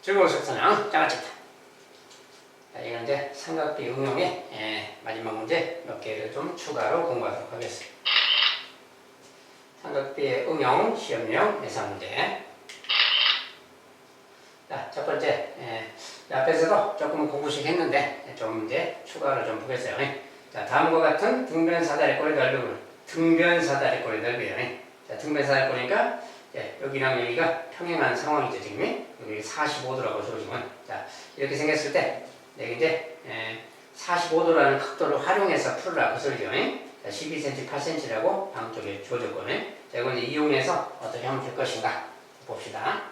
즐거운 속사랑 장아찌다. 자, 이건 이제 삼각비 응용의 마지막 문제 몇 개를 좀 추가로 공부하도록 하겠습니다. 삼각비의 응용 시험용 예상 문제. 자, 첫 번째, 앞에서도 조금 공부씩 했는데 좀 이제 추가로 좀 보겠어요. 자, 다음과 같은 등변사다리꼴의 넓이는 등변사다리꼴의 넓이에요. 자, 등변사다리꼴이니까 여기랑 여기가 평행한 상황이죠, 지금. 여기 45도라고 지금. 자, 이렇게 생겼을 때, 이제 45도라는 각도를 활용해서 풀으라 그 소리죠. 자, 12cm, 8cm라고 양쪽에 주어졌고, 자, 이걸 이제 이용해서 어떻게 하면 될 것인가 봅시다.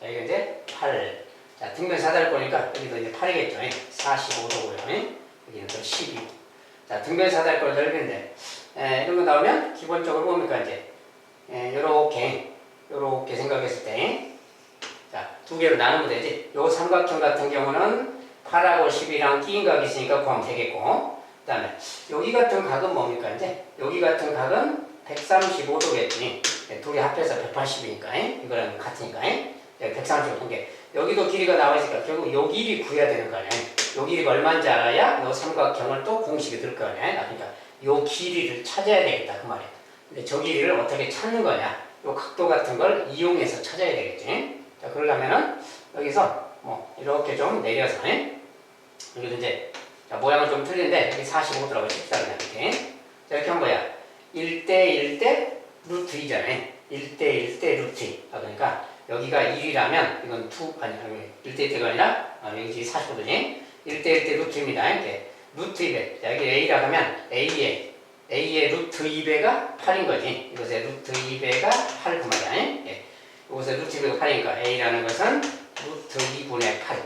자, 이게 이제 8. 자, 등변사다리꼴이니까 여기도 이제 8이겠죠. 45도고요. 여기는 또 12. 자, 등변사다리꼴 넓이인데, 이런 거 나오면 기본적으로 뭡니까, 이제, 요렇게 생각했을 때, 자, 두 개로 나누면 되지. 요 삼각형 같은 경우는 8하고 10이랑 끼인 각이 있으니까 구하면 되겠고, 그 다음에, 여기 같은 각은 뭡니까, 이제? 여기 같은 각은 135도겠지. 두 개 합해서 180이니까, 이거랑 같으니까, 135개. 여기도 길이가 나와 있으니까 결국 요 길이 구해야 되는 거 아니야. 요 길이가 얼마인지 알아야 요 삼각형을 또 공식이 들 거 아니야. 그러니까 요 길이를 찾아야 되겠다 그 말이야. 근데 저 길이를 어떻게 찾는 거냐? 요 각도 같은 걸 이용해서 찾아야 되겠지. 자, 그러려면은 여기서 뭐 이렇게 좀 내려서 여기도 이제 자, 모양은 좀 틀린데 여기 45도라고 칩시다 그냥 이렇게. 자, 이렇게 한 거야. 1대 1대 루트 2잖아요. 1대 1대 루트 2. 그러니까 여기가 1이라면 이건 1대 1대가 아니라 여기 45도니 1대 1대 루트입니다. 이렇게 루트 2배. 자, 여기 A라고 하면 A의 루트 2배가 8인 거지. 이것의 루트 2배가 8 그 말이야. 예. 이것의 루트 2배가 8이니까 A라는 것은 루트 2분의 8.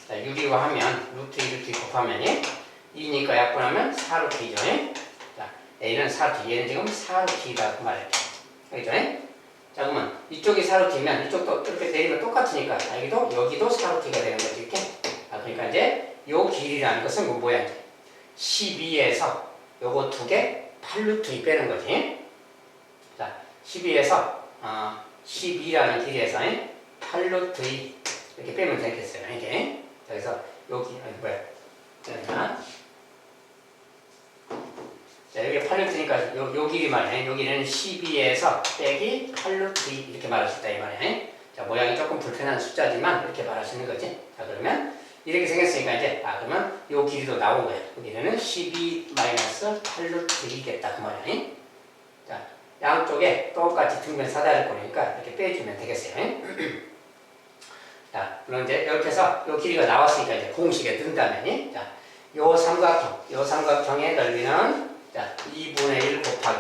자, 유리화하면 루트 2 루트 2 곱하면 2니까 약분하면 4루트 2죠. 자, A는 4루트 2. 얘는 지금 4루트 2다 그 말이야. 알겠죠? 자, 그러면 이쪽이 4루트면 이쪽도 이렇게 내리면 똑같으니까 여기도 4루트가 되는 거지 이렇게. 그러니까 이제 요 길이라는 것은 뭐야? 12에서 요거 두 개 8루트 2 빼는 거지. 자, 12에서 12라는 길이에서 8루트 2 이렇게 빼면 되겠어요. 이게. 그래서 여기 뭐야? 자, 여기 8루트니까 요 길이 말이야. 여기는 12에서 빼기 8루트 2 이렇게 말할 수 있다 이 말이야. 자, 모양이 조금 불편한 숫자지만 이렇게 말할 수 있는 거지. 자, 그러면 이렇게 생겼으니까 이제 그러면 요 길이도 나온 거야. 여기는 12 마이너스 8루트 2겠다 그 말이야. 자, 양쪽에 똑같이 등변 사다리꼴이니까 이렇게 빼주면 되겠어요. 자, 그럼 이제 이렇게 해서 요 길이가 나왔으니까 이제 공식에 넣는다면 자, 요 삼각형의 넓이는 자, 2분의 1 곱하기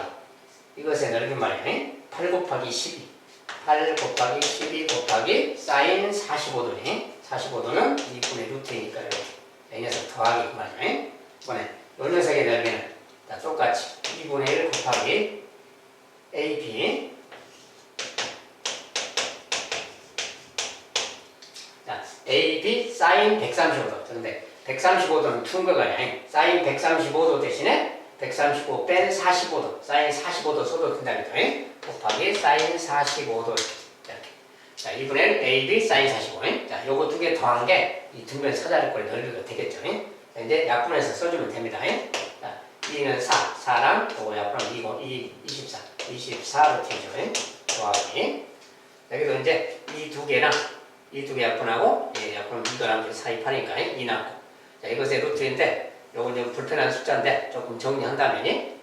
이것의 넓이 말이야. 8 곱하기 12 8 곱하기 12 곱하기 사인 45도니 45도는 2분의 루트이니까 이렇게 이 녀석 더하기 그 말이야. 이번에 요 녀석의 넓이는 자, 똑같이 2분의 1 곱하기 AB 자, AB 사인 135도. 근데 135도는 퉁거가 아니야. 사인 135도 대신에 135 뺀 45도, 사인 45도 써도 된다니까. 곱하기 사인 45도. 이렇게. 자, 2분의 AB 사인 45. 자, 요거 두 개 더한 게 이 등변 사다리꼴의 넓이가 되겠죠. 자, 이제 약분해서 써주면 됩니다. 자, 2는 4랑 요거 약분하면 24. 24로 되죠. 더하기. 여기도 이제 이 두 개랑 이 두 개 약분하고 약분하면 이거랑 사입하니까 2 나고. 자, 이것의 루트인데 요건 좀 불편한 숫자인데 조금 정리한다면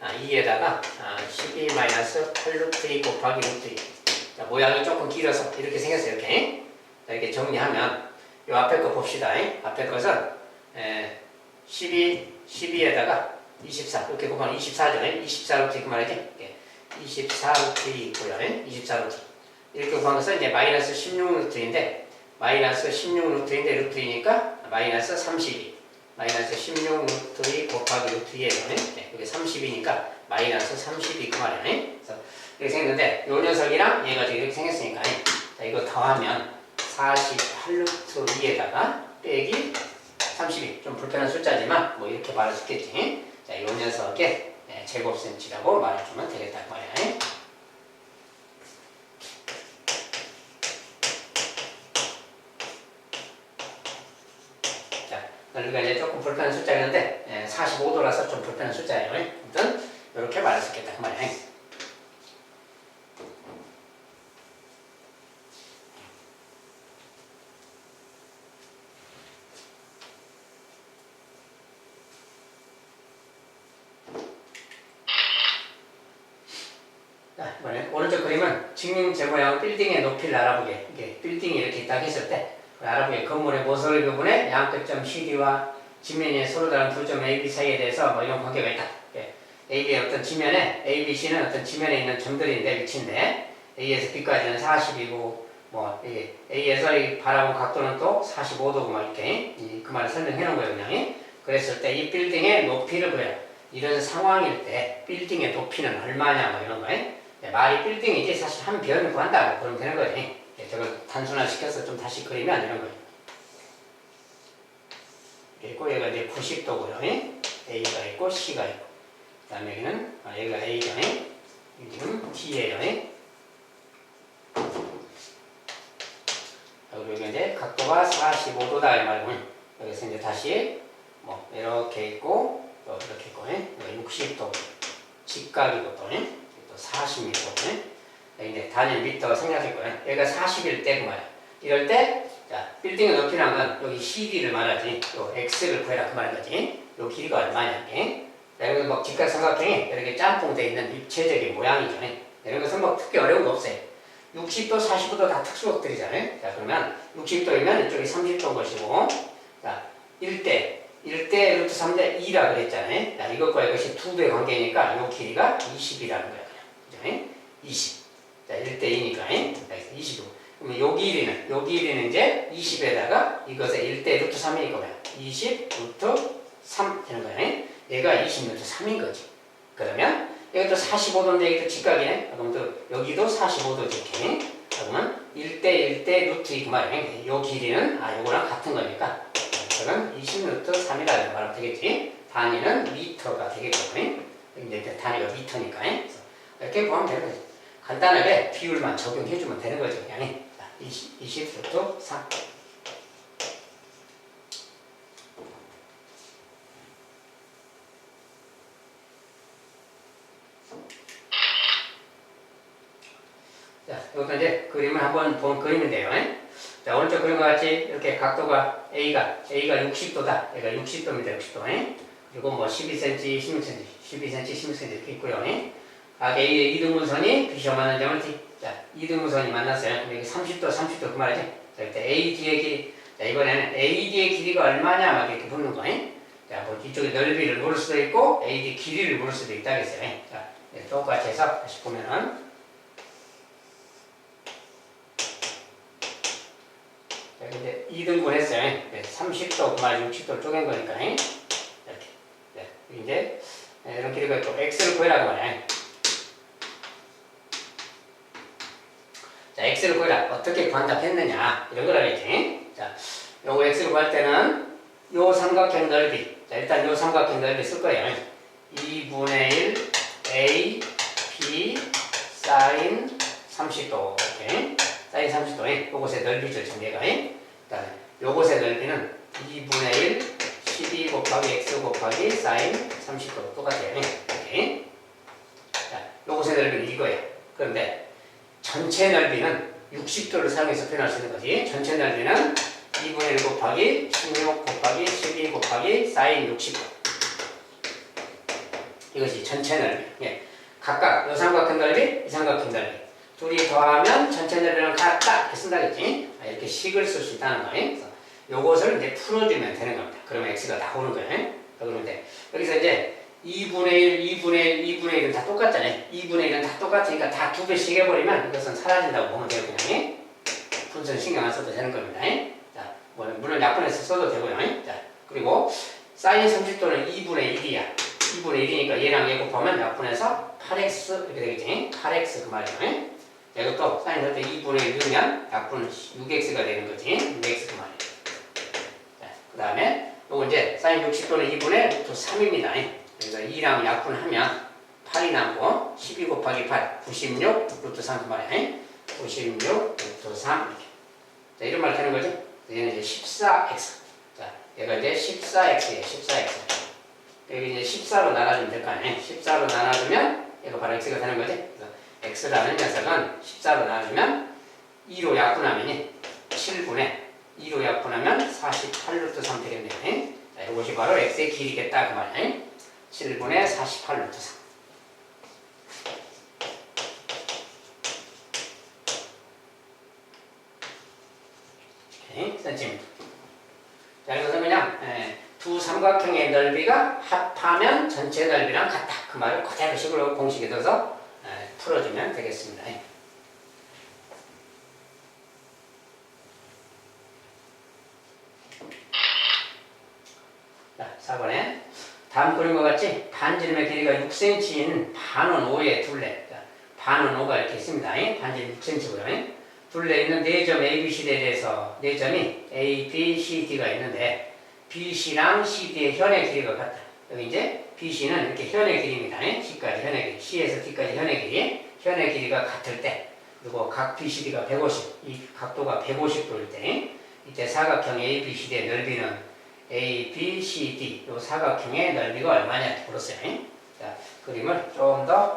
2에다가 12-8루트 2 곱하기 루트 2. 자, 모양이 조금 길어서 이렇게 생겼어요. 이렇게. 자, 이렇게 정리하면 요 앞에 거 봅시다. 앞에 것은 12에다가 24 이렇게 곱하면 24죠. 24루트 2 그 말이지. 24루트 2 있고요. 24루트 이렇게 곱한 것은 이제 마이너스 16루트인데 마이너스 16루트인데 루트 2니까 마이너스 32 마이너스 16루트 2 곱하기 루트 2에요. 이게 30이니까 마이너스 32 그 말이에요. 그래서 이렇게 생겼는데 요 녀석이랑 얘가 지금 이렇게 생겼으니까 자, 이거 더하면 48루트 2에다가 빼기 32 좀 불편한 숫자지만 뭐 이렇게 말할 수 있겠지. 자, 요 녀석의 제곱센치라고 말해주면 되겠다 그 말이야. 자, 넓이가 이제 조금 불편한 숫자였는데 45도라서 좀 불편한 숫자예요. 아무튼 이렇게 말할 수 있겠다 그 말이야. 자, 이번에 오른쪽 그림은 직림제 모양 빌딩의 높이를 알아보게. 이게 빌딩이 이렇게 있다 했을 때 알아보게 건물의 모서리 부분에 양끝점 CD와 지면이 서로 다른 두 점 AB 사이에 대해서 뭐 이런 관계가 있다. AB의 어떤 지면에 ABC는 어떤 지면에 있는 점들인데 위치인데 A에서 B까지는 40이고 뭐 A에서 이 바라본 각도는 또 45도고 막 이렇게 그 말을 설명해 놓은 거예요 그냥. 그랬을 때 이 빌딩의 높이를 구해라. 이런 상황일 때 빌딩의 높이는 얼마냐 뭐 이런 거예요. 말이 빌딩이지 사실 한 변을 구한다 그러면 되는 거지. 저걸 단순화시켜서 좀 다시 그리면 이런 거예요. 그리고 얘가 이제 90도고요. A가 있고 C가 있고 그 다음에 여기는 여기가 A죠. 여기는 D예요. 그리고 여기 이제 각도가 45도다 이 말고 여기서 이제 다시 뭐 이렇게 있고 또 이렇게 있고 60도 직각이고 또 40m 이제 단위 미터 생략할 거예요. 여기가 40일 때 그 말이야. 이럴 때 자, 빌딩의 높이란 건 여기 CD를 말하지 요 X를 구해라 그 말인 거지. 요 길이가 얼마냐 이게. 여기 뭐 직각삼각형이 이렇게 짬뽕되어 있는 입체적인 모양이죠. 이런 것은 뭐 특히 어려운 거 없어요. 60도, 45도 다 특수각들이잖아요. 자, 그러면 60도이면 이쪽이 30도인 것이고 자, 1대 루트 3대 2라 그랬잖아요. 자, 이것과 이것이 2배 관계니까 이 길이가 20이라는 거야. 그냥. 20. 자, 1대 2니까 20이고. 그러면 요 길이는 이제 20에다가 이것의 1대 루트 3이니까 뭐야? 20 루트 3 되는 거야. 얘가 20 루트 3인 거지. 그러면 여기도 45도인데 여기도 직각이네. 그럼 또 여기도 45도지 이렇게. 그러면 1대 루트 2 그 말이야. 요 길이는 요거랑 같은 거니까 그럼 20 루트 3이라고 말하면 되겠지. 단위는 미터가 되겠고 이제 단위가 미터니까 이렇게 보면 되는 거지. 간단하게 비율만 적용해주면 되는 거죠. 그냥 20 루트 3. 자, 이것도 이제 그림을 한번 본 그림인데요. 자, 오른쪽 그림과 같이 이렇게 각도가 A가 60도다. 얘가 60도입니다. 60도. 그리고 뭐 12cm, 16cm, 12cm, 16cm 이렇게 있고요. A의 이등분선이 B시와 만나는 점을 D. 자, 이등분선이 만났어요. 여기 30도, 30도 그 말이지. 자, 일단 AD의 길이. 자, 이번에는 AD의 길이가 얼마냐 막 이렇게 묻는 거예요. 자, 뭐 이쪽에 넓이를 물을 수도 있고 AD 길이를 물을 수도 있다겠어요. 자, 똑같이 해서 다시 보면은 이제 2등분 했어요. 30도, 그 말 60도를 쪼갠 거니까. 이렇게. 이제, 이런 길이가 있고, X를 구해라고 말이야. 자, X를 구해라. 어떻게 구한다 했느냐. 이런 걸 알겠지. 자, 요거 X를 구할 때는 요 삼각형 넓이. 자, 일단 요 삼각형 넓이 쓸 거예요. 2분의 1 A, B, sin 30도. 이렇게. sin 30도. 요것의 넓이죠, 정리가. 그 다음에 요것의 넓이는 2분의 1 12 곱하기 x 곱하기 sin 30도 똑같아요. 이렇게. 자, 요것의 넓이는 이거예요. 그런데 전체 넓이는 60도를 사용해서 표현할 수 있는 거지. 전체 넓이는 2분의 1 곱하기 16 곱하기 12 곱하기 sin 60도. 이것이 전체 넓이. 각각 요 삼각형 넓이, 이 삼각형 넓이. 둘이 더하면 전체 넓이랑 같다 이렇게 쓴다겠지. 이렇게 식을 쓸 수 있다는 거예요. 그래서 요것을 이제 풀어주면 되는 겁니다. 그러면 x가 나오는 거예요. 그런데 여기서 이제 2분의 1, 2분의 1, 2분의 1은 다 똑같잖아요. 2분의 1은 다 똑같으니까 다 2배씩 해버리면 이것은 사라진다고 보면 돼요. 그냥 분선 신경 안 써도 되는 겁니다. 자, 물론 약분해서 써도 되고요. 자, 그리고 sin 30도는 2분의 1이야. 2분의 1이니까 얘랑 얘 곱하면 약분해서 8x 이렇게 되겠지. 8x 그 말이에요. 이것도 sin 할 때 2분의 1이면 약분 6x가 되는 거지. 6x 그 말이에요. 자, 그 다음에 요거 이제 sin 60도는 2분의 루트 3입니다. 그래서 2랑 약분하면 곱하기 8, 96 루트 3 말이야. 96 루트 3 이렇게. 자, 이런 말 되는 거죠? 얘는 이제 14x. 자, 얘가 이제 14x예요. 14x. 여기 이제 14로 나눠주면 될 거 아니에요? 14로 나눠주면 얘가 바로 x가 되는 거지? 그래서 x라는 녀석은 14로 나눠주면 2로 약분하면 7분의 2로 약분하면 48 루트 3 되겠네요. 자, 이것이 바로 x의 길이겠다 그 말이에요. 7분의 48 루트 3. 센티미터. 자, 이것은 그냥 두 삼각형의 넓이가 합하면 전체 넓이랑 같다. 그 말을 그대로 식으로 공식에 넣어서 풀어주면 되겠습니다. 자, 4번에 다음 그림과 같이 반지름의 길이가 6cm인 반원 5의 둘레. 자, 반원 5가 이렇게 있습니다. 반지름 6cm고요. 둘레 있는 네 점 ABCD에 대해서 네 점이 A, B, C, D가 있는데 BC랑 CD의 현의 길이가 같다. 여기 이제 BC는 이렇게 현의 길이입니다. C까지 현의 길이, C에서 D까지 현의 길이, 현의 길이가 같을 때, 그리고 각 BCD가 150, 이 각도가 150도일 때, 이때 사각형 ABCD의 넓이는 A, B, C, D, 이 사각형의 넓이가 얼마냐 물었어요. 자, 그림을 좀 더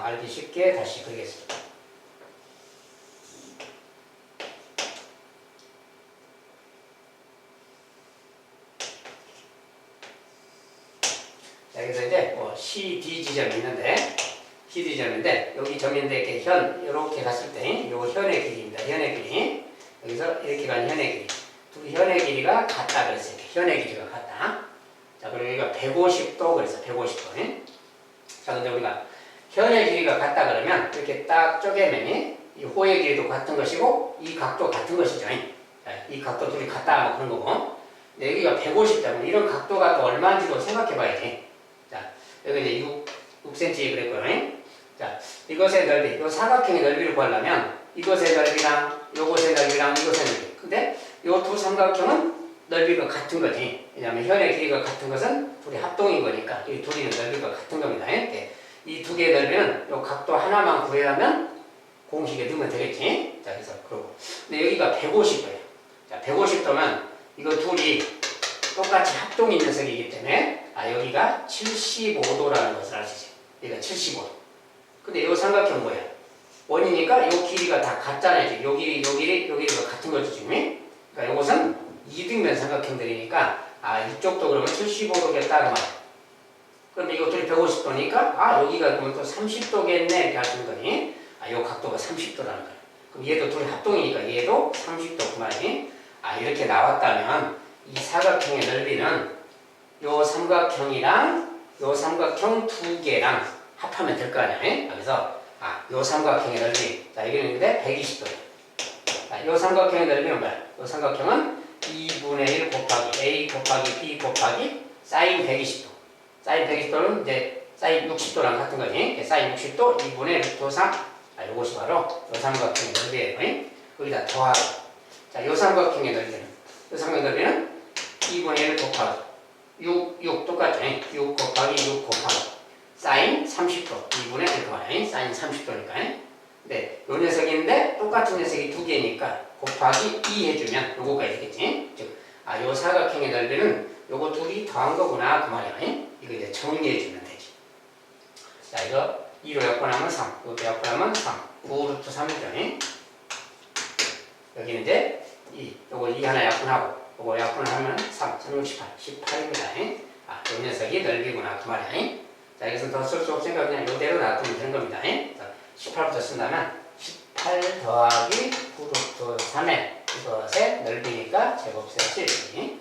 알기 쉽게 다시 그리겠습니다. 자, 여기서 이제 CD 지점이 있는데, CD 지점인데, 여기 점인데 이렇게 이렇게 갔을 때, 요 현의 길이입니다. 현의 길이. 여기서 이렇게 가는 현의 길이. 두 현의 길이가 같다 그랬어요. 현의 길이가 같다. 자, 그리고 여기가 150도 그래서 150도. 자, 근데 우리가 현의 길이가 같다 그러면 이렇게 딱 쪼개면 이 호의 길이도 같은 것이고, 이 각도 같은 것이죠. 자, 이 각도 둘이 같다 뭐 그런 거고. 근데 여기가 150다. 이런 각도가 또 얼마인지도 생각해 봐야지. 자, 여기 이제 6cm 그랬고요. 자, 이것의 넓이, 이 사각형의 넓이를 구하려면 이것의 넓이랑 이것의 넓이랑 이것의 넓이. 근데 이 두 삼각형은 넓이가 같은 거지. 왜냐하면 현의 길이가 같은 것은 둘이 합동인 거니까 이 둘이는 넓이가 같은 겁니다. 이 두 개의 넓이는 이 각도 하나만 구하려면 공식에 넣으면 되겠지. 자, 그래서 그러고. 근데 여기가 150도예요. 자, 150도면 이거 둘이 똑같이 합동인 녀석이기 때문에 여기가 75도라는 것을 알 수 있어요. 여기가 75도. 근데 이 삼각형 뭐야? 원이니까 이 길이가 다 같잖아요. 요 길이가 같은 거죠, 지금. 그러니까 이것은 이등변 삼각형들이니까 이쪽도 그러면 75도겠다 그 말이야. 그럼 이거 둘이 150도니까 여기가 그러면 또 30도겠네 이렇게 하시는 거니. 이 각도가 30도라는 거야. 그럼 얘도 둘이 합동이니까 얘도 30도 그 말이니. 이렇게 나왔다면 이 사각형의 넓이는 요 삼각형이랑 요 삼각형 두 개랑 합하면 될 거 아니야. 그래서 요 삼각형의 넓이, 자 여기는 근데 120도예요. 자, 요 삼각형의 넓이는 뭐야? 요 삼각형은 2분의 1 곱하기 A 곱하기 B 곱하기 사인 120도. 사인 120도는 이제 사인 60도랑 같은 거지. 사인 60도 2분의 루트 3. 요것이 바로 요 삼각형의 넓이에요. 거기다 더하기. 자, 요 삼각형의 넓이는, 요 삼각형의 넓이는 2분의 1 곱하기 6 똑같죠. 6 곱하기 6 곱하기 사인 30도 2분의 1 곱하기 사인 30도니까. 근데 요 녀석인데 똑같은 녀석이 두 개니까 곱하기 2 해주면 요거가 되겠지. 즉, 요 사각형의 넓이는 요거 둘이 더한 거구나 그 말이야. 이거 이제 정리해 주면 되지. 자, 이거 2로 약분하면 3, 이것도 약분하면 3, 9 루트 3이죠. 여기는 이제 요거 2 하나 약분하고 요거 약분하면 3, 3, 6, 18, 18입니다. 요 녀석이 넓이구나 그 말이야. 자, 여기서 더 쓸 수 없으니까 그냥 요대로 놔두면 되는 겁니다. 자, 18부터 쓴다면 18 더하기 9 루트 3의 이것의 넓이니까 제곱센치.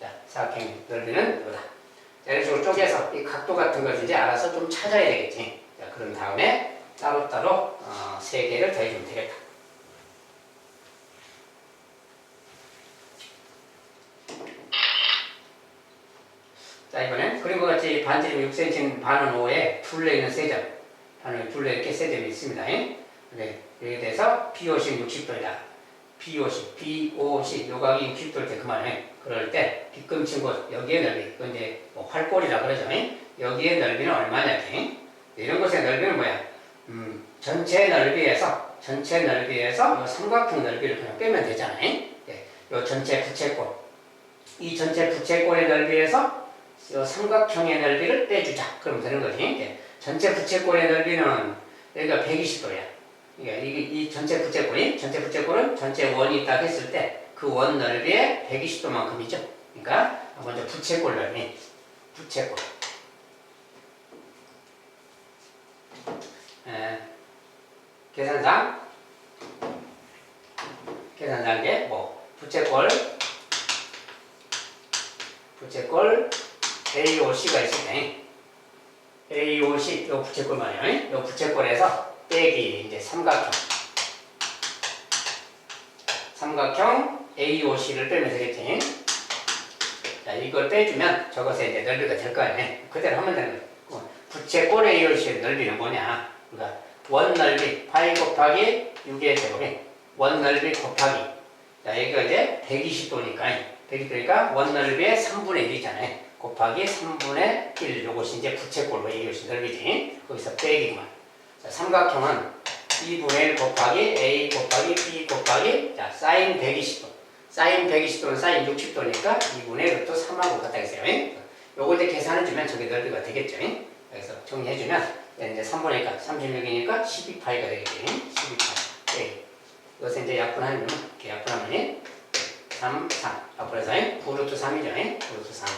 자, 사각형의 넓이는 이거다. 자, 이런 식으로 쪼개서 이 각도 같은 걸 이제 알아서 좀 찾아야 되겠지. 자, 그런 다음에 따로따로 3개를 더해주면 되겠다. 자, 이번엔 그림과 같이 반지름 6cm 반원 5에 둘레 있는 세 점. 반원 둘레 이렇게 세 점이 있습니다. 네, 여기에 대해서 B50 60도이다. B50 요각이 60도일 때 그만해. 그럴 때 빗금친 곳 여기의 넓이, 그건 이제 활골이라 그러죠. 여기의 넓이는 얼마냐 이렇게. 이런 것의 넓이는 뭐야? 전체 넓이에서 이 삼각형 넓이를 그냥 빼면 되잖아요. 예, 이 전체 부채꼴, 이 전체 부채꼴의 넓이에서 이 삼각형의 넓이를 빼주자. 그러면 되는 거지. 예, 전체 부채꼴의 넓이는 여기가 120도야. 이 전체 부채꼴은 전체 원이 딱 했을 때 그 원 넓이의 120도만큼이죠. 그러니까 먼저 부채꼴 넓이, 부채꼴. 계산상 게 뭐 부채꼴 AOC가 있을 때 AOC 요 부채꼴 말이에요. 요 부채꼴에서 빼기 이제 삼각형 AOC를 빼면 되겠지. 자, 이걸 빼주면 저것의 이제 넓이가 될 거 아니에요. 그대로 하면 되는 거예요. 부채꼴 AOC의 넓이는 뭐냐? 그러니까 원 넓이 파이 곱하기 6의 제곱이 원 넓이 곱하기, 자 여기가 이제 120도니까 원 넓이의 3분의 1이잖아요. 곱하기 3분의 1, 요것이 이제 부채꼴로 AOC 넓이지. 거기서 빼기구만. 자, 삼각형은 2분의 1 곱하기 A 곱하기 B 곱하기, 자 사인 120도, 사인 120도는 사인 60도니까 2분의 루트 3하고 같다겠어요. 요걸 이제 계산해주면 저게 넓이가 되겠죠. 그래서 정리해주면 이제 3분의 1가 36이니까 12파이가 되겠지. 12파이. 네. 이것을 이제 약분하면, 이렇게 약분하면 3, 3. 약분해서 9루트 3이죠. 9루트 3.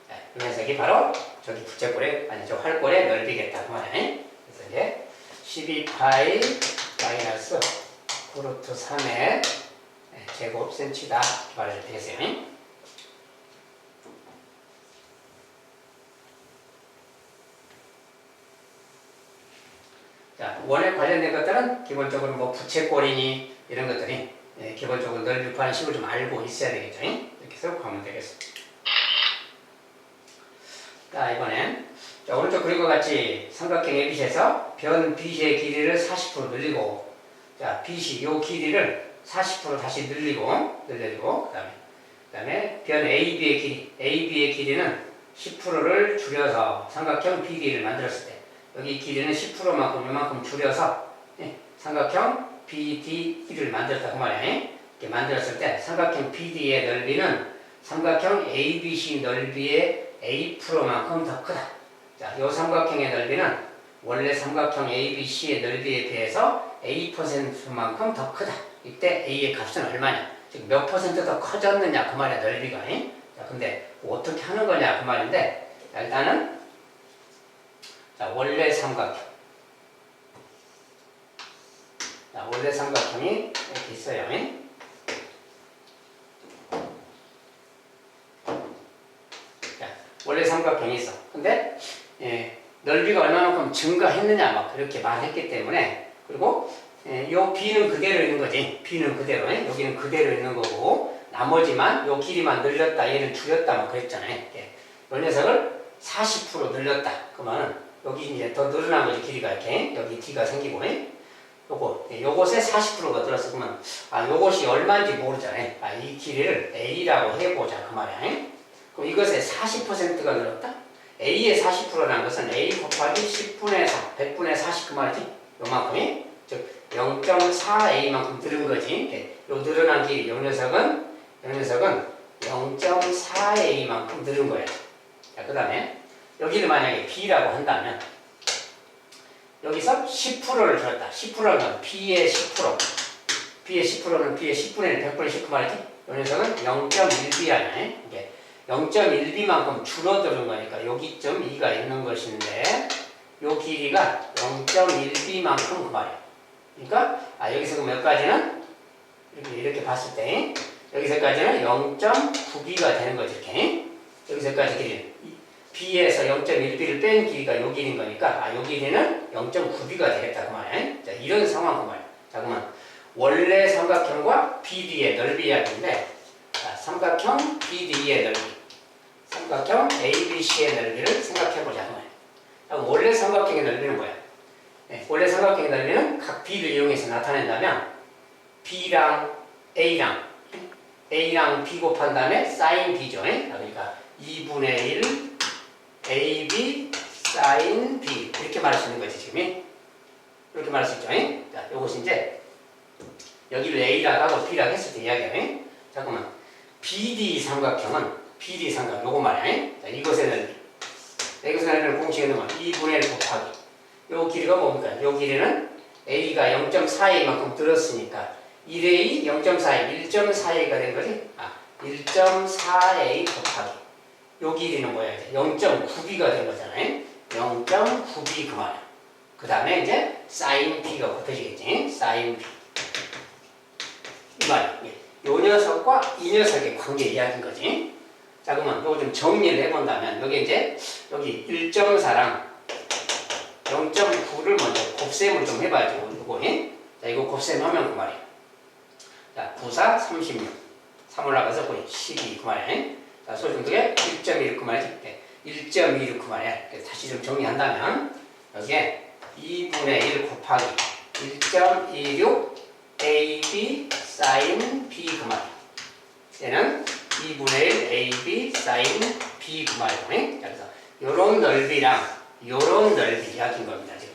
네. 이 녀석이 바로 저기 부채꼴의, 아니 저 활꼴의 넓이겠다. 그 말이에요. 그래서 이제 12파이 마이너스 9루트 3의 제곱 센치다. 말해도 되겠어요. 자, 원에 관련된 것들은 기본적으로 뭐 부채꼴이니 이런 것들이 기본적으로 넓이 구하는 식을 좀 알고 있어야 되겠죠. 이렇게 해서 구하면 되겠습니다. 자, 이번엔 자, 오른쪽 그림과 같이 삼각형 ABC에서 변 BC의 길이를 40% 늘리고, 자, BC 요 길이를 40% 다시 늘리고 그다음에 변 AB의 길이는 10%를 줄여서 삼각형 BD를 만들었을 때 여기 길이는 10%만큼 이만큼 줄여서 삼각형 BD를 만들었다 그 말이에요. 이렇게 만들었을 때 삼각형 BD의 넓이는 삼각형 ABC 넓이의 A%만큼 더 크다. 자, 이 삼각형의 넓이는 원래 삼각형 ABC의 넓이에 비해서 A%만큼 더 크다. 이때 A의 값은 얼마냐? 즉 몇 퍼센트 더 커졌느냐 그 말이야, 넓이가. 자, 근데 어떻게 하는 거냐 그 말인데, 자, 일단은 자, 원래 삼각형이 이렇게 있어요. 자, 원래 삼각형이 있어. 근데 넓이가 얼마만큼 증가했느냐 막 그렇게 말했기 때문에, 그리고 요 B는 그대로 있는 거지. B는 그대로, 여기는 그대로 있는 거고, 나머지만 요 길이만 늘렸다, 얘는 줄였다 막 그랬잖아요. 요 녀석을 40% 늘렸다. 그러면은 여기 이제 더 늘어난 거지, 길이가 이렇게. 여기 D가 생기고, 요것에 40%가 들었어. 그러면 요것이 얼마인지 모르잖아요. 이 길이를 A라고 해보자 그 말이야. 그럼 이것에 40%가 늘었다? A의 40%라는 것은 A 곱하기 10분의 4, 100분의 40 그 말이지. 요만큼이, 즉 0.4A만큼 늘은 거지. 요 늘어난 길이, 요 녀석은 0.4A만큼 늘은 거야. 자, 그 다음에 여기를 만약에 B라고 한다면 여기서 10%를 줄였다. 10%는 B의 10%. B의 10%는 B의 10분의 1, 100분의 10 그 말이지. 요 녀석은 0.1B야. 이게 0.1B만큼 줄어드는 거니까 여기쯤 2가 있는 것인데, 요 길이가 0.1B만큼 그 말이야. 그러니까 여기서 몇 가지는 이렇게 봤을 때 여기서까지는 0.9B가 되는 거지. 이렇게 여기서까지 길이는 B에서 0.1B를 뺀 길이가 요 길인 거니까 요 길이는 0.9B가 되겠다 그 말이야. 자, 이런 상황 그 말이야. 자, 그러면 원래 삼각형과 BD의 넓이 이야기인데, 자, 삼각형 BD의 넓이, 삼각형 ABC의 넓이를 생각해보자 그 말이야. 그럼 원래 삼각형의 넓이는 뭐야? 원래 삼각형의 넓이는 각 B를 이용해서 나타낸다면 B랑 A랑 B 곱한 다음에 사인 B죠. 그러니까 2분의 1 AB 사인 B 이렇게 말할 수 있는 거지 지금. 이렇게 말할 수 있죠. 자, 요것이 이제 여기를 A라고 하고 B라고 했을 때 이야기예요. 잠깐만. BD 삼각형은 BD 삼각 요거 말이야. 자, 이것의 넓이. 이것의 넓이를 공식에 넣으면 2분의 1 곱하기. 요 길이가 뭡니까? 요 길이는 A가 0.4A만큼 들었으니까 1A 0.4A 1.4A가 된 거지? 1.4A 곱하기. 요 길이는 뭐야? 0.9B가 된 거잖아요. 0.9B 그 말이야. 그 다음에 이제 sin B가 곱해지겠지? sin B. 이 말이야. 요 녀석과 이 녀석의 관계 이야기인 거지. 자, 그러면 요거 좀 정리를 해본다면, 여기 이제, 여기 1.4랑 0.9를 먼저 곱셈을 좀 해봐야죠. 요거, 자, 이거 곱셈하면 그 말이야. 자, 9, 4, 36. 3 올라가서 거의 12 그 말이야. 자, 소중도에 1.1 그 말이지. 1.26 그 말이야. 다시 좀 정리한다면, 여기에 2분의 1 곱하기 1.26 AB sin B 그 말이야. 얘는 2분의 1 AB sin B 그 말이야. 그래서 요런 넓이랑 요런 넓이 이야기인 겁니다. 지금.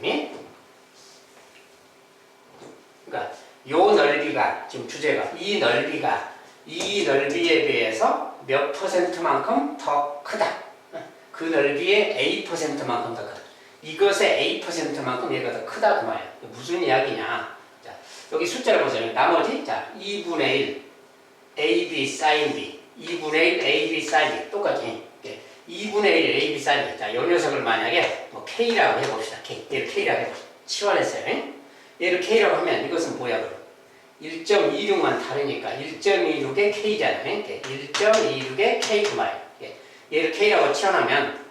그러니까 요 넓이가 지금 주제가 이 넓이가 이 넓이에 비해서 몇 %만큼 더 크다. 그 넓이의 A%만큼 더 크다. 이것의 A%만큼 얘가 더 크다 그 말이야. 무슨 이야기냐? 자, 여기 숫자를 보세요. 나머지 자 2분의 1 AB sin B 2분의 1 AB sin B 똑같이 2분의 1 AB sin B. 자, 요 녀석을 만약에 뭐 K라고 해봅시다. K. 얘를 K라고 해봅시다. 치환했어요. 얘를 K라고 하면 이것은 뭐야 그럼? 1.26만 다르니까 1.26의 K잖아요. 1.26의 K 그 말이에요. 얘를 K라고 치환하면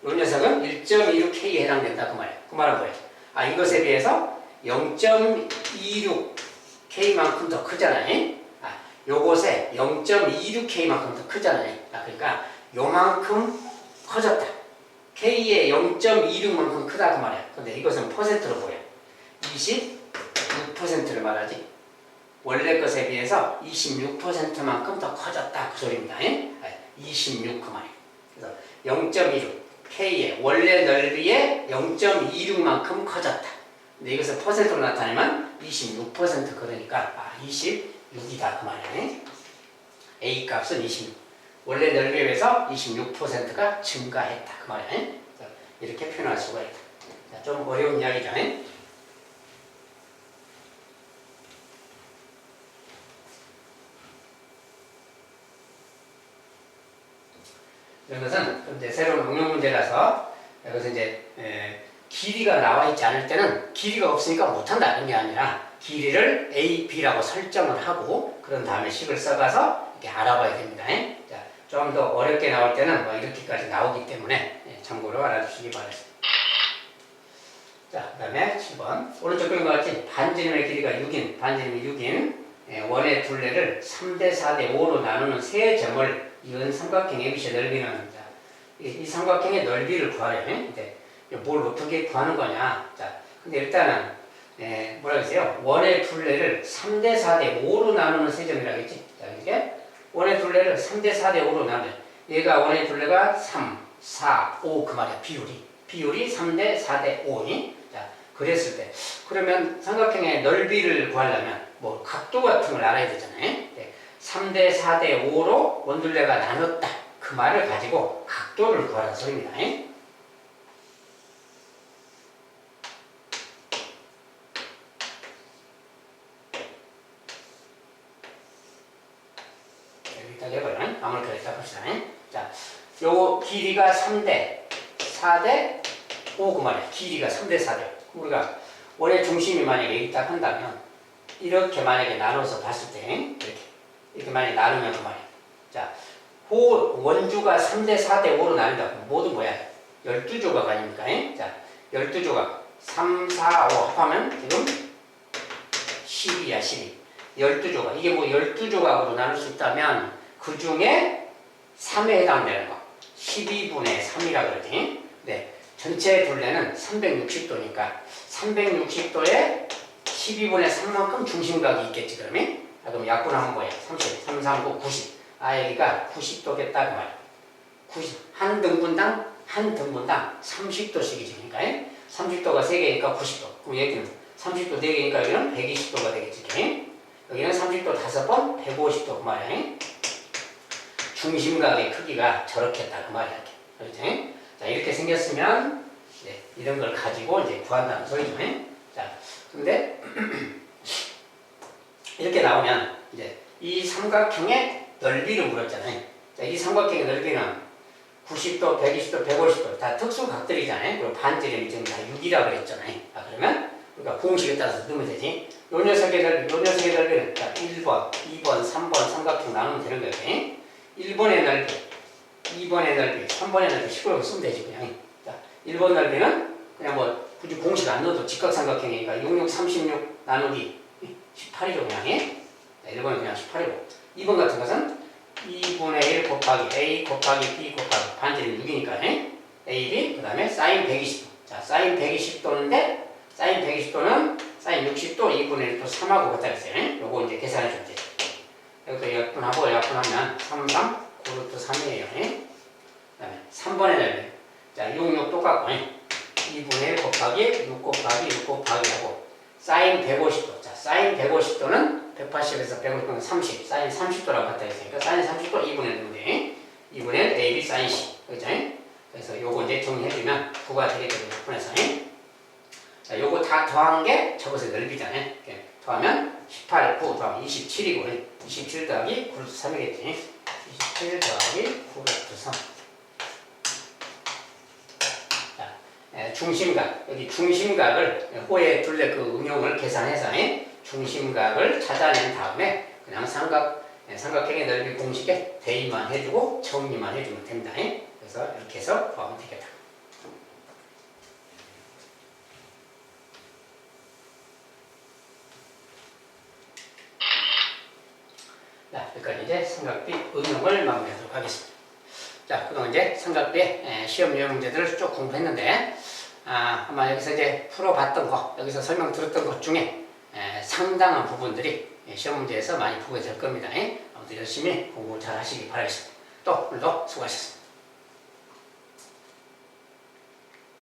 이 녀석은 1.26K에 해당된다 그 말이에요. 그 말은 뭐예요? 이것에 비해서 0.26K만큼 더 크잖아요. 요것에 0.26K만큼 더 크잖아요. 그러니까 요만큼 커졌다. K의 0.26만큼 크다 그 말이야. 근데 이것은 퍼센트로 보여. 26%를 말하지. 원래 것에 비해서 26%만큼 더 커졌다 그 소리입니다. 26 그 말이에요. 그래서 0.26 K의 원래 넓이의 0.26만큼 커졌다. 근데 이것을 퍼센트로 나타내면 26% 그러니까 26이다 그 말이에요. A 값은 26. 원래 넓이에 비해서 26%가 증가했다 그 말이에요. 이렇게 표현할 수가 있다. 자, 좀 어려운 이야기죠. 이런 것은 이제 새로운 응용 문제라서 여기서 이제 길이가 나와 있지 않을 때는 길이가 없으니까 못한다 이런 게 아니라 길이를 A, B라고 설정을 하고 그런 다음에 식을 써가서 이렇게 알아봐야 됩니다. 자, 좀 더 어렵게 나올 때는 뭐 이렇게까지 나오기 때문에 참고로 알아주시기 바랍니다. 자, 그 다음에 7번 오른쪽 그린 것 같이 반지름의 길이가 6인 반지름이 6인 원의 둘레를 3대 4대 5로 나누는 세 점을 이은 삼각형 ABC의 넓이는 이 삼각형의 넓이를 구하래요. 근데 뭘 어떻게 구하는 거냐? 자, 근데 일단은 뭐라 그랬어요? 원의 둘레를 3대 4대 5로 나누는 세 점이라고 했지. 자, 이게 원의 둘레를 3대 4대 5로 나누면 얘가 원의 둘레가 3, 4, 5 그 말이야. 비율이 3대 4대 5니. 자, 그랬을 때 그러면 삼각형의 넓이를 구하려면 뭐 각도 같은 걸 알아야 되잖아요. 3대 4대 5로 원둘레가 나눴다. 그 말을 가지고 각도를 구하라는 소리입니다. 여기다 해봐요. 아무렇게나 일단 봅시다. 자, 요 길이가 3대 4대 5 그 말이야. 길이가 3대 4대. 우리가 원의 중심이 만약에 여기 딱 한다면 이렇게 만약에 나눠서 봤을 때 이렇게 만약에 나누면 그 말이야. 자, 원주가 3대 4대 5로 나눈다. 모두 뭐야? 12조각 아닙니까? 자, 12조각 3, 4, 5 합하면 지금 12야 12. 12조각. 이게 뭐 12조각으로 나눌 수 있다면 그 중에 3에 해당되는 거. 12분의 3이라 그러지. 네. 전체 둘레는 360도니까 360도에 12분의 3만큼 중심각이 있겠지 그러면? 그럼 약분하면 뭐야? 30, 3, 3, 9, 90. 여기가 90도겠다 그 말이야. 90, 한 등분당 30도씩이지. 그러니까 30도가 3개니까 90도. 그럼 여기는 30도 4개니까 여기는 120도가 되겠지. 여기는 30도 5번 150도 그 말이야. 중심각의 크기가 저렇겠다 그 말이야. 그렇지? 자, 이렇게 생겼으면 네, 이런 걸 가지고 이제 구한다는 소리죠. 자, 근데 이렇게 나오면 이제 이 삼각형의 넓이를 물었잖아요. 자, 이 삼각형의 넓이는 90도, 120도, 150도 다 특수각들이잖아요. 그리고 반지름이 지금 다 6이라고 그랬잖아요. 아, 그러면 우리가 공식에 따라서 넣으면 되지. 요 녀석의 넓이는 자, 1번, 2번, 3번 삼각형 나누면 되는 거예요. 1번의 넓이, 2번의 넓이, 3번의 넓이 식으로 쓰면 되지 그냥. 자, 1번 넓이는 그냥 뭐 굳이 공식 안 넣어도 직각삼각형이니까 66, 36 나누기 18이죠 그냥. 자, 1번은 그냥 18이고 2번 같은 것은 2분의 1 곱하기 A 곱하기 B 곱하기 반지름 6이니까 A, B 그 다음에 사인 120도. 자, 사인 120도인데 사인 120도는 사인 60도 2분의 1 또 3하고 같다 했어요. 요거 이제 계산해 주면 되죠. 여기서 약분하고 약분하면 3, 3, 9루트 3이에요. 그 다음에 3번의 넓이. 자, 6, 6 똑같고 2분의 1 곱하기 6 곱하기 6 곱하기 하고 사인 150도. 자, 사인 150도는 180에서 150도는 30, 사인 30도라고 갖다 했으니까 사인 30도 2분의 1인데 2분의 1 AB 사인 C. 그렇죠? 그래서 요거 이제 정리해주면 9가 되겠죠. 약분해서. 자, 요거 다 더한 게 저것의 넓이잖아요. 이렇게 더하면 18, 9 더하면 27이고 27 더하기 9루트 3이겠지. 27 더하기 9루트 3. 자, 중심각. 여기 중심각을 호의 둘레 그 응용을 계산해서 중심각을 찾아낸 다음에 그냥 삼각형의 넓이 공식에 대입만 해주고 정리만 해주면 됩니다. 그래서 이렇게 해서 구하면 되겠다. 자, 여기까지 이제 삼각비 응용을 마무리하도록 하겠습니다. 자, 그동안 이제 삼각비 시험 유형 문제들을 쭉 공부했는데, 아마 여기서 이제 풀어봤던 거, 여기서 설명 들었던 것 중에 상당한 부분들이 시험 문제에서 많이 보게 될 겁니다. 아무튼 열심히 공부 잘 하시기 바라겠습니다. 또 오늘도 수고하셨습니다.